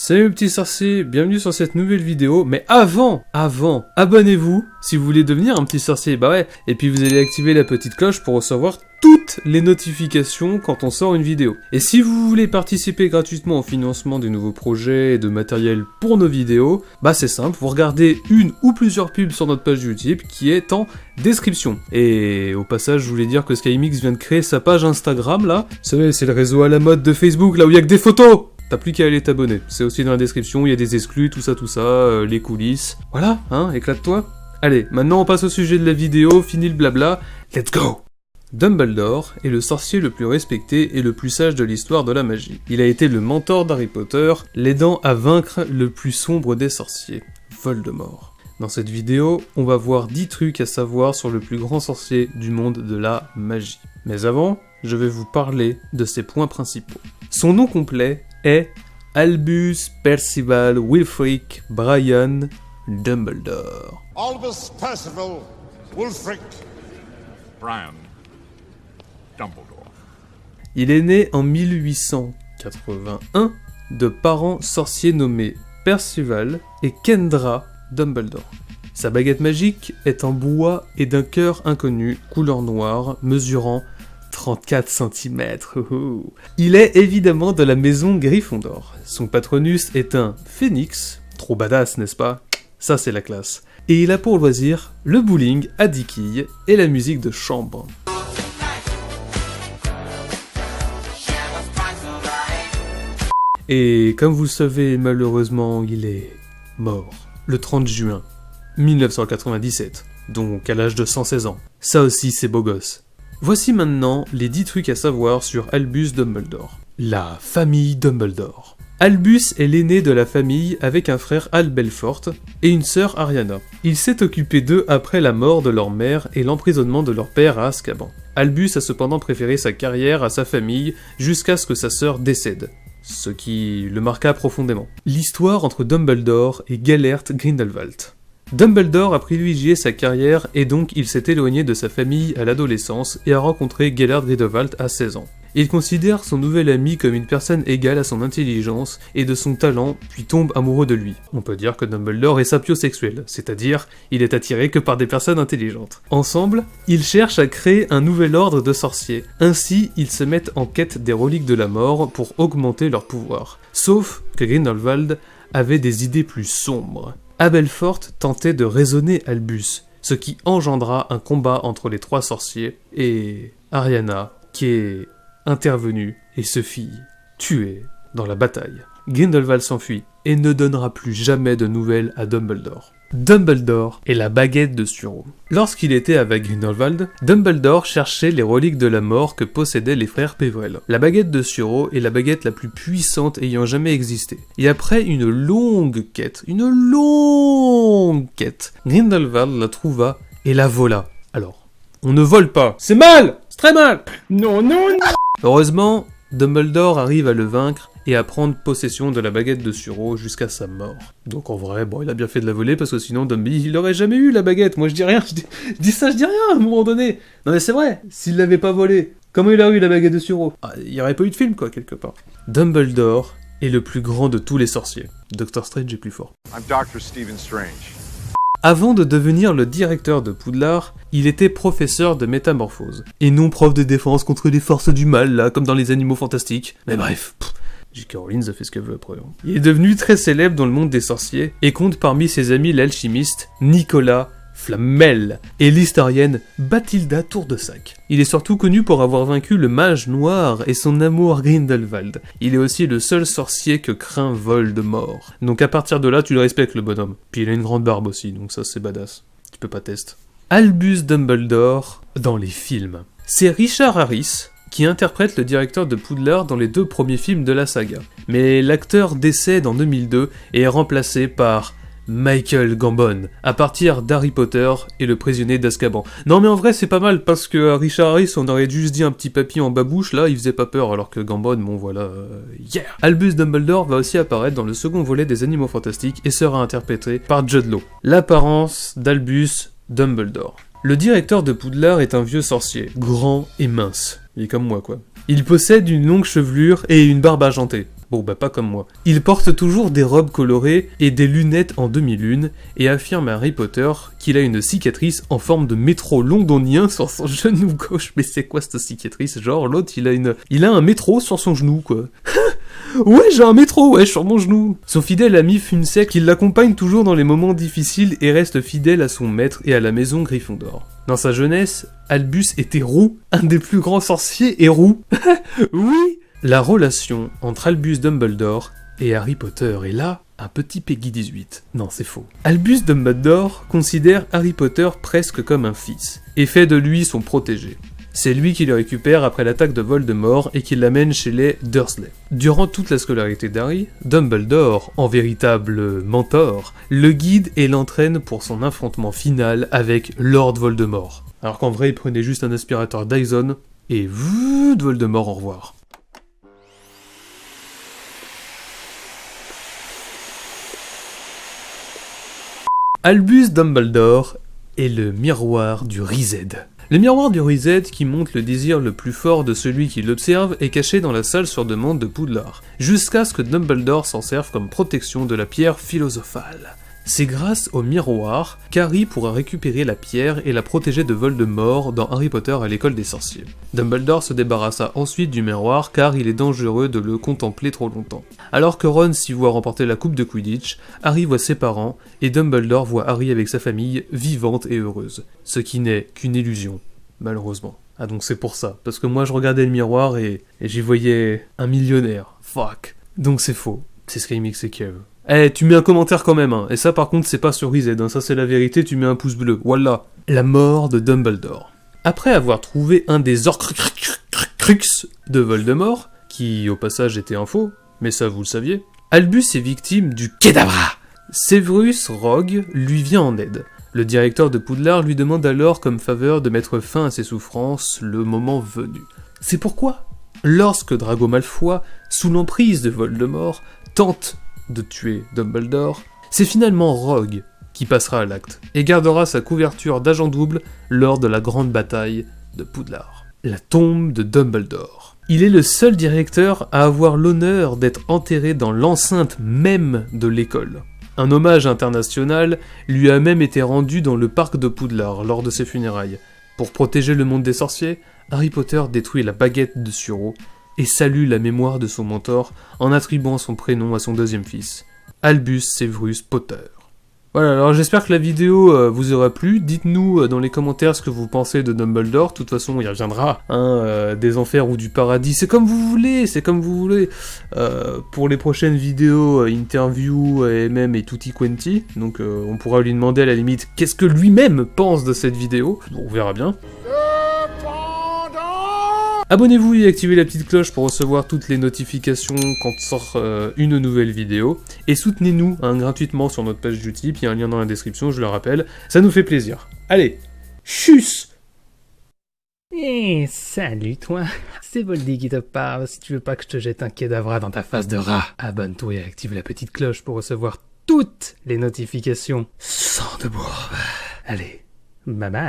Salut les petits sorciers, bienvenue sur cette nouvelle vidéo, mais avant, abonnez-vous si vous voulez devenir un petit sorcier, bah ouais, et puis vous allez activer la petite cloche pour recevoir toutes les notifications quand on sort une vidéo. Et si vous voulez participer gratuitement au financement des nouveaux projets et de matériel pour nos vidéos, bah c'est simple, vous regardez une ou plusieurs pubs sur notre page YouTube qui est en description. Et au passage, je voulais dire que SkyMix vient de créer sa page Instagram là, vous savez, c'est le réseau à la mode de Facebook là où il y a que des photos. T'as plus qu'à aller t'abonner, c'est aussi dans la description, il y a des exclus, tout ça, les coulisses. Voilà, hein, éclate-toi. Allez, maintenant on passe au sujet de la vidéo, fini le blabla, let's go! Dumbledore est le sorcier le plus respecté et le plus sage de l'histoire de la magie. Il a été le mentor d'Harry Potter, l'aidant à vaincre le plus sombre des sorciers, Voldemort. Dans cette vidéo, on va voir 10 trucs à savoir sur le plus grand sorcier du monde de la magie. Mais avant, je vais vous parler de ses points principaux. Son nom complet est Albus Percival Wulfric Brian Dumbledore. Albus Percival Wulfric Brian Dumbledore. Il est né en 1881 de parents sorciers nommés Percival et Kendra Dumbledore. Sa baguette magique est en bois et d'un cœur inconnu, couleur noire, mesurant 34 cm. Il est évidemment de la maison Gryffondor. Son patronus est un phénix, trop badass n'est-ce pas? Ça c'est la classe. Et il a pour loisir le bowling à 10 quilles et la musique de chambre. Et comme vous le savez, malheureusement, il est mort le 30 juin 1997, donc à l'âge de 116 ans. Ça aussi c'est beau gosse. Voici maintenant les 10 trucs à savoir sur Albus Dumbledore. La famille Dumbledore. Albus est l'aîné de la famille avec un frère Al Belfort et une sœur Ariana. Il s'est occupé d'eux après la mort de leur mère et l'emprisonnement de leur père à Azkaban. Albus a cependant préféré sa carrière à sa famille jusqu'à ce que sa sœur décède, ce qui le marqua profondément. L'histoire entre Dumbledore et Gellert Grindelwald. Dumbledore a privilégié sa carrière et donc il s'est éloigné de sa famille à l'adolescence et a rencontré Gellert Grindelwald à 16 ans. Il considère son nouvel ami comme une personne égale à son intelligence et de son talent, puis tombe amoureux de lui. On peut dire que Dumbledore est sapiosexuel, c'est-à-dire il est attiré que par des personnes intelligentes. Ensemble, ils cherchent à créer un nouvel ordre de sorciers. Ainsi, ils se mettent en quête des reliques de la mort pour augmenter leur pouvoir. Sauf que Grindelwald avait des idées plus sombres. Belfort tentait de raisonner Albus, ce qui engendra un combat entre les trois sorciers et Ariana, qui est intervenue et se fit tuer dans la bataille. Grindelwald s'enfuit et ne donnera plus jamais de nouvelles à Dumbledore. Dumbledore et la baguette de Suro. Lorsqu'il était avec Grindelwald, Dumbledore cherchait les reliques de la mort que possédaient les frères Peverell. La baguette de Suro est la baguette la plus puissante ayant jamais existé. Et après une longue quête, Grindelwald la trouva et la vola. Alors, on ne vole pas, c'est mal, c'est très mal. Non. Heureusement, Dumbledore arrive à le vaincre et à prendre possession de la baguette de Suro jusqu'à sa mort. Donc en vrai, bon, il a bien fait de la voler parce que sinon Dumby, il aurait jamais eu la baguette. Moi je dis rien, je dis rien à un moment donné. Non mais c'est vrai, s'il l'avait pas volé, comment il a eu la baguette de Suro? Il y aurait pas eu de film quoi, quelque part. Dumbledore est le plus grand de tous les sorciers. Doctor Strange est plus fort. I'm Dr. Stephen Strange. Avant de devenir le directeur de Poudlard, il était professeur de métamorphose. Et non prof de défense contre les forces du mal, là, comme dans les Animaux Fantastiques. Mais bref, J.K. Rowling a fait ce qu'elle veut après. Il est devenu très célèbre dans le monde des sorciers, et compte parmi ses amis l'alchimiste Nicolas Flamel et l'historienne Bathilda Tour-de-Sac. Il est surtout connu pour avoir vaincu le mage noir et son amour Grindelwald. Il est aussi le seul sorcier que craint Voldemort. Donc à partir de là, tu le respectes le bonhomme. Puis il a une grande barbe aussi, donc ça c'est badass. Tu peux pas tester. Albus Dumbledore dans les films. C'est Richard Harris qui interprète le directeur de Poudlard dans les 2 premiers films de la saga. Mais l'acteur décède en 2002 et est remplacé par Michael Gambon, à partir d'Harry Potter et le prisonnier d'Azkaban. Non mais en vrai c'est pas mal, parce que Richard Harris on aurait juste dit un petit papy en babouche, là il faisait pas peur, alors que Gambon, bon voilà, yeah. Albus Dumbledore va aussi apparaître dans le second volet des Animaux Fantastiques et sera interprété par Jude Law. L'apparence d'Albus Dumbledore. Le directeur de Poudlard est un vieux sorcier, grand et mince. Il est comme moi quoi. Il possède une longue chevelure et une barbe argentée. Bon bah pas comme moi. Il porte toujours des robes colorées et des lunettes en demi-lune et affirme à Harry Potter qu'il a une cicatrice en forme de métro londonien sur son genou gauche. Mais c'est quoi cette cicatrice? Genre l'autre il a un métro sur son genou quoi. Ouais, j'ai un métro, ouais, sur mon genou. Son fidèle ami Finsec, qui l'accompagne toujours dans les moments difficiles et reste fidèle à son maître et à la maison Gryffondor. Dans sa jeunesse, Albus était roux, un des plus grands sorciers est roux. Oui. La relation entre Albus Dumbledore et Harry Potter est là, un petit Peggy 18. Non, c'est faux. Albus Dumbledore considère Harry Potter presque comme un fils, et fait de lui son protégé. C'est lui qui le récupère après l'attaque de Voldemort et qui l'amène chez les Dursley. Durant toute la scolarité d'Harry, Dumbledore, en véritable mentor, le guide et l'entraîne pour son affrontement final avec Lord Voldemort. Alors qu'en vrai, il prenait juste un aspirateur Dyson et Voldemort au revoir. Albus Dumbledore est le miroir du Riséd. Le miroir du Riséd, qui montre le désir le plus fort de celui qui l'observe, est caché dans la salle sur demande de Poudlard, jusqu'à ce que Dumbledore s'en serve comme protection de la pierre philosophale. C'est grâce au miroir qu'Harry pourra récupérer la pierre et la protéger de Voldemort dans Harry Potter à l'école des sorciers. Dumbledore se débarrassa ensuite du miroir car il est dangereux de le contempler trop longtemps. Alors que Ron s'y voit remporter la coupe de Quidditch, Harry voit ses parents et Dumbledore voit Harry avec sa famille vivante et heureuse. Ce qui n'est qu'une illusion, malheureusement. Ah donc c'est pour ça, parce que moi je regardais le miroir et j'y voyais un millionnaire. Fuck. Donc c'est faux. C'est Skymix et Kev. Eh, tu mets un commentaire quand même, hein. Et ça par contre c'est pas sur Riséd, hein. Ça c'est la vérité, tu mets un pouce bleu, voilà. La mort de Dumbledore. Après avoir trouvé un des Horcruxes de Voldemort, qui au passage était un faux, mais ça vous le saviez, Albus est victime du Kedavra. Severus Rogue lui vient en aide. Le directeur de Poudlard lui demande alors comme faveur de mettre fin à ses souffrances le moment venu. C'est pourquoi, lorsque Drago Malfoy, sous l'emprise de Voldemort, tente de tuer Dumbledore, c'est finalement Rogue qui passera à l'acte et gardera sa couverture d'agent double lors de la grande bataille de Poudlard. La tombe de Dumbledore. Il est le seul directeur à avoir l'honneur d'être enterré dans l'enceinte même de l'école. Un hommage international lui a même été rendu dans le parc de Poudlard lors de ses funérailles. Pour protéger le monde des sorciers, Harry Potter détruit la baguette de Suro et salue la mémoire de son mentor en attribuant son prénom à son deuxième fils, Albus Severus Potter. Voilà, alors j'espère que la vidéo vous aura plu. Dites-nous dans les commentaires ce que vous pensez de Dumbledore. De toute façon, il reviendra, des enfers ou du paradis. C'est comme vous voulez, c'est comme vous voulez. Pour les prochaines vidéos, interview et même et tutti quanti. Donc on pourra lui demander à la limite qu'est-ce que lui-même pense de cette vidéo. Bon, on verra bien. Abonnez-vous et activez la petite cloche pour recevoir toutes les notifications quand sort une nouvelle vidéo. Et soutenez-nous gratuitement sur notre page Utip, il y a un lien dans la description, je le rappelle. Ça nous fait plaisir. Allez, tchuss! Salut toi, c'est Voldy qui te parle. Si tu veux pas que je te jette un Kedavra dans ta face de rat, abonne-toi et active la petite cloche pour recevoir toutes les notifications sans de bourbe. Allez, bye bye.